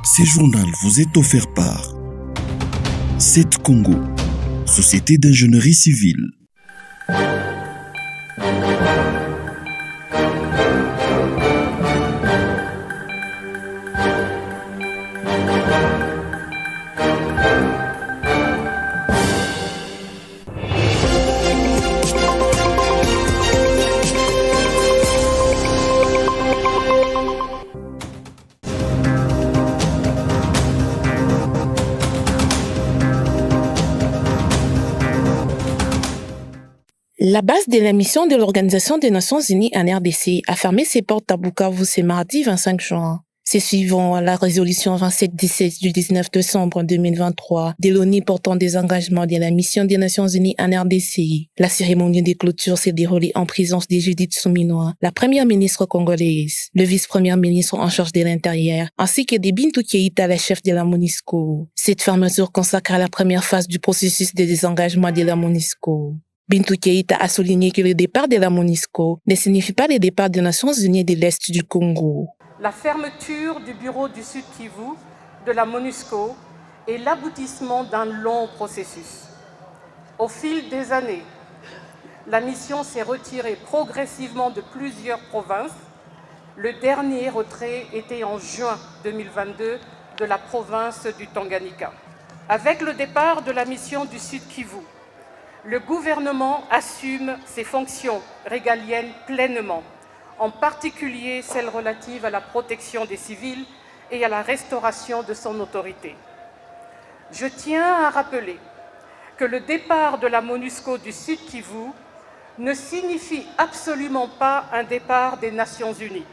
Ce journal vous est offert par CET Congo, Société d'ingénierie civile. La base de la mission de l'Organisation des Nations Unies en RDC a fermé ses portes à Bukavu ce mardi 25 juin. C'est suivant la résolution 2717 du 19 décembre 2023 de l'ONU portant des engagements de la mission des Nations Unies en RDC. La cérémonie de clôture s'est déroulée en présence de Judith Suminwa, la première ministre congolaise, le vice-premier ministre en charge de l'Intérieur, ainsi que de Bintou Keïta, la chef de la MONUSCO. Cette fermeture consacre à la première phase du processus de désengagement de la MONUSCO. Bintou Keïta a souligné que le départ de la MONUSCO ne signifie pas le départ des Nations Unies de l'Est du Congo. La fermeture du bureau du Sud Kivu de la MONUSCO est l'aboutissement d'un long processus. Au fil des années, la mission s'est retirée progressivement de plusieurs provinces. Le dernier retrait était en juin 2022 de la province du Tanganyika. Avec le départ de la mission du Sud Kivu, le gouvernement assume ses fonctions régaliennes pleinement, en particulier celles relatives à la protection des civils et à la restauration de son autorité. Je tiens à rappeler que le départ de la MONUSCO du Sud Kivu ne signifie absolument pas un départ des Nations Unies.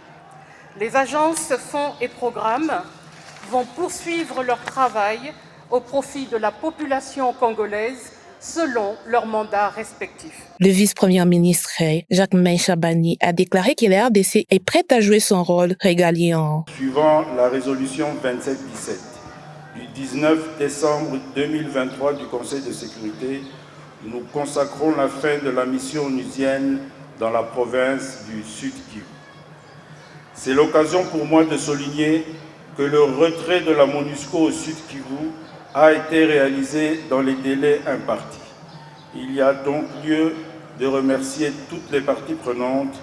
Les agences Fonds et Programmes vont poursuivre leur travail au profit de la population congolaise selon leurs mandats respectifs. Le vice-premier ministre Jacques Chabani a déclaré que la RDC est prête à jouer son rôle régalien. Suivant la résolution 2717 du 19 décembre 2023 du Conseil de sécurité, nous consacrons la fin de la mission onusienne dans la province du Sud Kivu. C'est l'occasion pour moi de souligner que le retrait de la MONUSCO au Sud Kivu a été réalisé dans les délais impartis. Il y a donc lieu de remercier toutes les parties prenantes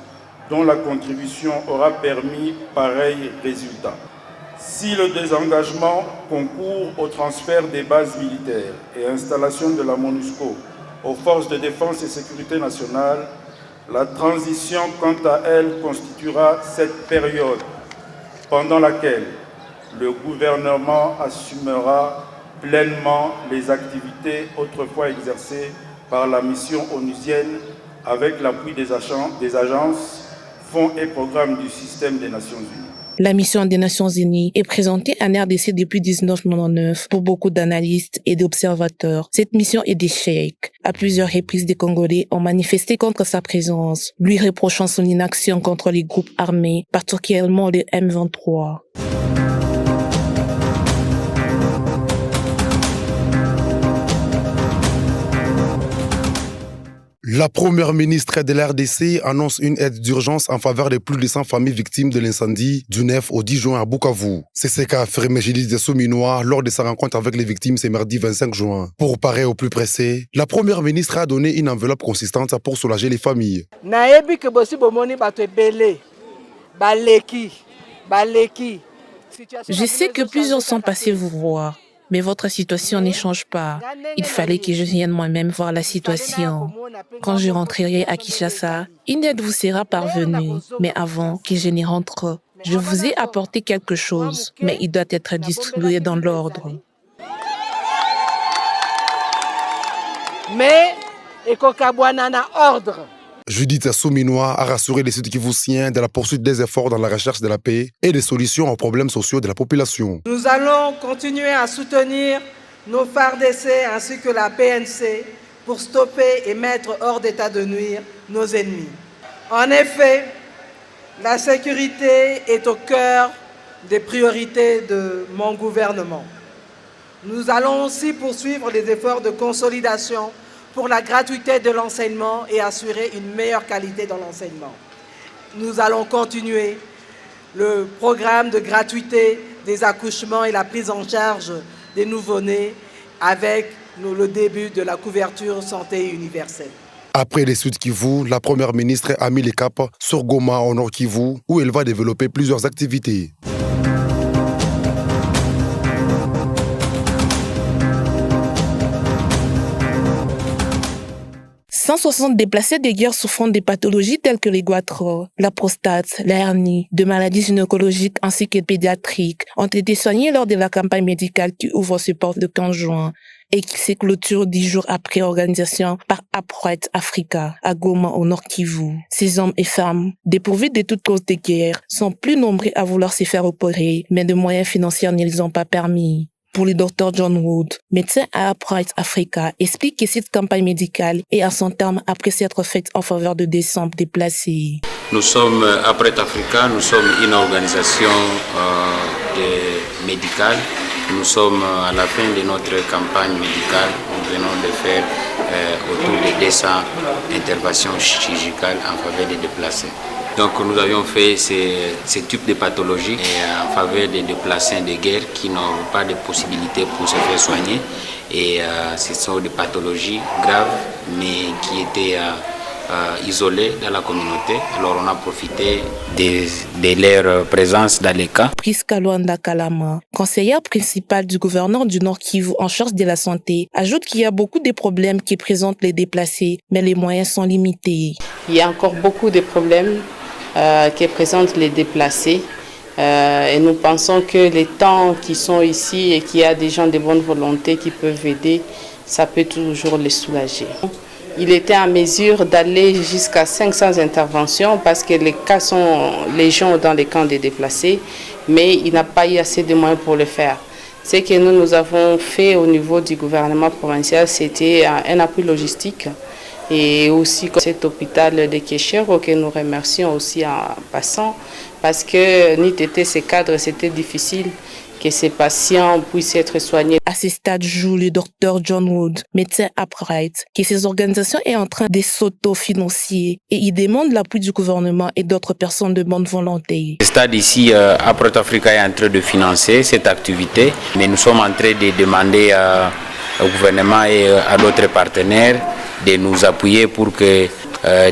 dont la contribution aura permis pareil résultat. Si le désengagement concourt au transfert des bases militaires et installation de la MONUSCO aux forces de défense et sécurité nationale, la transition, quant à elle, constituera cette période pendant laquelle le gouvernement assumera pleinement les activités autrefois exercées par la mission onusienne avec l'appui des agences, fonds et programmes du système des Nations Unies. La mission des Nations Unies est présentée en RDC depuis 1999 pour beaucoup d'analystes et d'observateurs. Cette mission est d'échec. À plusieurs reprises, des Congolais ont manifesté contre sa présence, lui reprochant son inaction contre les groupes armés, particulièrement les M23. La première ministre de la RDC annonce une aide d'urgence en faveur des plus de 100 familles victimes de l'incendie du 9 au 10 juin à Bukavu. C'est ce qu'a affirmé Judith Suminwa lors de sa rencontre avec les victimes ce mardi 25 juin. Pour parer au plus pressé, la première ministre a donné une enveloppe consistante pour soulager les familles. Je sais que plusieurs sont passés vous voir. Mais votre situation ne change pas. Il fallait que je vienne moi-même voir la situation. Quand je rentrerai à Kinshasa, une aide vous sera parvenue. Mais avant que je n'y rentre, je vous ai apporté quelque chose, mais il doit être distribué dans l'ordre. Mais, ordre. Judith Suminwa a rassuré les Sud-Kivusiens de la poursuite des efforts dans la recherche de la paix et des solutions aux problèmes sociaux de la population. Nous allons continuer à soutenir nos FARDC ainsi que la PNC pour stopper et mettre hors d'état de nuire nos ennemis. En effet, la sécurité est au cœur des priorités de mon gouvernement. Nous allons aussi poursuivre les efforts de consolidation pour la gratuité de l'enseignement et assurer une meilleure qualité dans l'enseignement. Nous allons continuer le programme de gratuité des accouchements et la prise en charge des nouveau-nés avec le début de la couverture santé universelle. Après les Sud Kivu, la première ministre a mis les caps sur Goma au Nord Kivu, où elle va développer plusieurs activités. « 160 déplacés de guerre souffrant des pathologies telles que les goitres, la prostate, la hernie, de maladies gynécologiques ainsi que pédiatriques ont été soignés lors de la campagne médicale qui ouvre ses portes le 15 juin et qui se clôture 10 jours après organisation par Upright Africa à Goma au Nord Kivu. Ces hommes et femmes, dépourvus de toute cause de guerre, sont plus nombreux à vouloir se faire opérer, mais de moyens financiers ne les ont pas permis. Pour le docteur John Wood, médecin à Upright Africa, explique que cette campagne médicale est à son terme après s'être faite en faveur de décembre déplacés. Nous sommes Upright Africa, nous sommes une organisation médicale. Nous sommes à la fin de notre campagne médicale. Nous venons de faire autour de 200 interventions chirurgicales en faveur des déplacés. Donc nous avions fait ce type de pathologie en faveur des déplacés de guerre qui n'ont pas de possibilité pour se faire soigner. Et ce sont des pathologies graves mais qui étaient isolées dans la communauté. Alors on a profité de leur présence dans les cas. Priska Luanda Kalama, conseillère principale du gouverneur du Nord Kivu en charge de la santé, ajoute qu'il y a beaucoup de problèmes qui présentent les déplacés, mais les moyens sont limités. Il y a encore beaucoup de problèmes qui présentent les déplacés. Et nous pensons que les temps qui sont ici et qu'il y a des gens de bonne volonté qui peuvent aider, ça peut toujours les soulager. Il était en mesure d'aller jusqu'à 500 interventions parce que les cas sont légion dans les camps des déplacés, mais il n'a pas eu assez de moyens pour le faire. Ce que nous avons fait au niveau du gouvernement provincial, c'était un appui logistique. Et aussi cet hôpital de Kéchero que nous remercions aussi en passant parce que n'eût été ces cadres, c'était difficile que ces patients puissent être soignés. À ce stade joue le docteur John Wood, médecin Upright, que ces organisations est en train de s'autofinancer et il demande l'appui du gouvernement et d'autres personnes de bonne volonté. Ce stade ici, Upright Africa est en train de financer cette activité, mais nous sommes en train de demander au gouvernement et à d'autres partenaires de nous appuyer pour que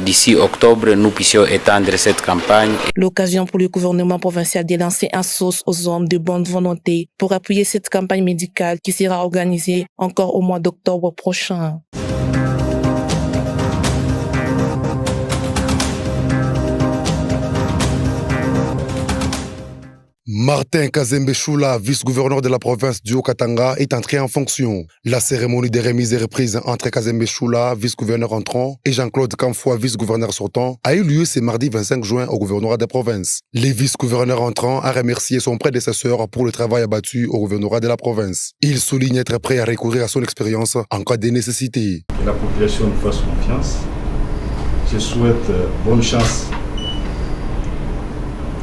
d'ici octobre, nous puissions étendre cette campagne. L'occasion pour le gouvernement provincial de lancer un sauce aux hommes de bonne volonté pour appuyer cette campagne médicale qui sera organisée encore au mois d'octobre prochain. Martin Kazembe Choula, vice-gouverneur de la province du Haut-Katanga, est entré en fonction. La cérémonie de remise et reprise entre Kazembe Choula, vice-gouverneur entrant, et Jean-Claude Kamfoua, vice-gouverneur sortant, a eu lieu ce mardi 25 juin au gouvernorat des provinces. Le vice-gouverneur entrant a remercié son prédécesseur pour le travail abattu au gouvernorat de la province. Il souligne être prêt à recourir à son expérience en cas de nécessité. Que la population nous fasse confiance. Je souhaite bonne chance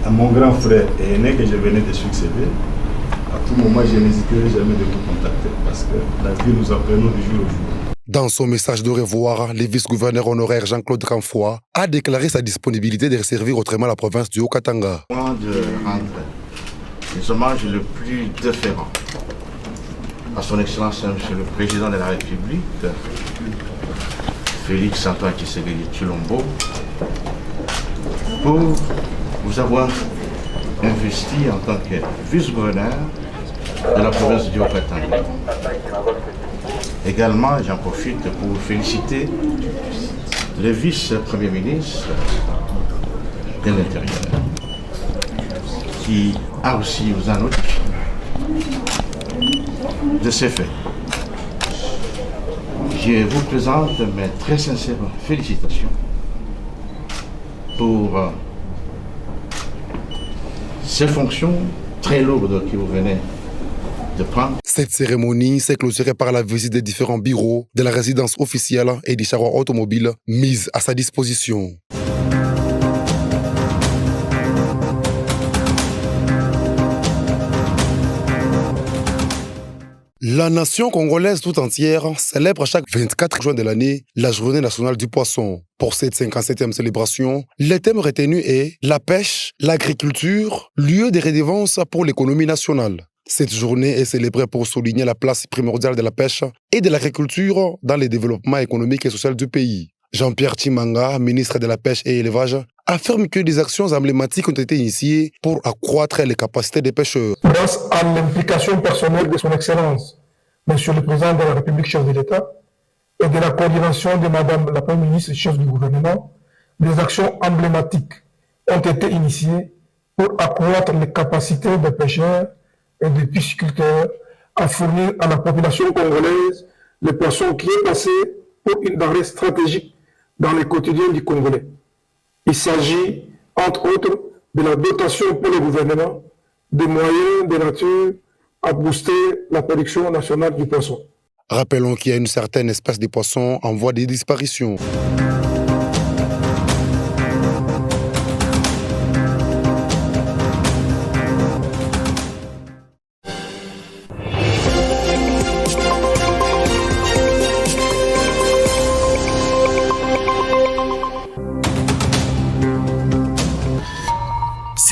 à mon grand frère et aîné que je venais de succéder. À tout moment, je n'hésiterai jamais de vous contacter parce que la vie nous apprenons du jour au jour. Dans son message de revoir, le vice-gouverneur honoraire Jean-Claude Kamfoua a déclaré sa disponibilité de servir autrement la province du Haut-Katanga. De rendre les hommages le plus déférent à son Excellence, Monsieur le Président de la République, Félix Antoine Tshisekedi Tshilombo, pour vous avoir investi en tant que vice-gouverneur de la province du Haut-Katanga. Également, j'en profite pour vous féliciter le vice-premier ministre de l'Intérieur, qui a aussi vous en notifié de ces faits. Je vous présente mes très sincères félicitations pour ces fonctions très lourdes que vous venez de prendre. Cette cérémonie s'est clôturée par la visite des différents bureaux de la résidence officielle et des charrois automobiles mises à sa disposition. La nation congolaise tout entière célèbre chaque 24 juin de l'année la journée nationale du poisson. Pour cette 57e célébration, le thème retenu est la pêche, l'agriculture, lieu de redevance pour l'économie nationale. Cette journée est célébrée pour souligner la place primordiale de la pêche et de l'agriculture dans le développement économique et social du pays. Jean-Pierre Tshimanga, ministre de la Pêche et Élevage, affirme que des actions emblématiques ont été initiées pour accroître les capacités des pêcheurs. Grâce à l'implication personnelle de son Excellence, Monsieur le Président de la République, chef de l'État, et de la coordination de Madame la Première ministre, chef du gouvernement, des actions emblématiques ont été initiées pour accroître les capacités des pêcheurs et des pisciculteurs à fournir à la population congolaise le poisson qui est passé pour une denrée stratégique dans le quotidien du Congolais. Il s'agit, entre autres, de la dotation pour le gouvernement, des moyens de nature à booster la production nationale du poisson. Rappelons qu'il y a une certaine espèce de poisson en voie de disparition.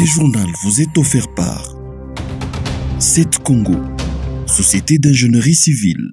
Ce journal vous est offert par 7 Congo, Société d'ingénierie civile.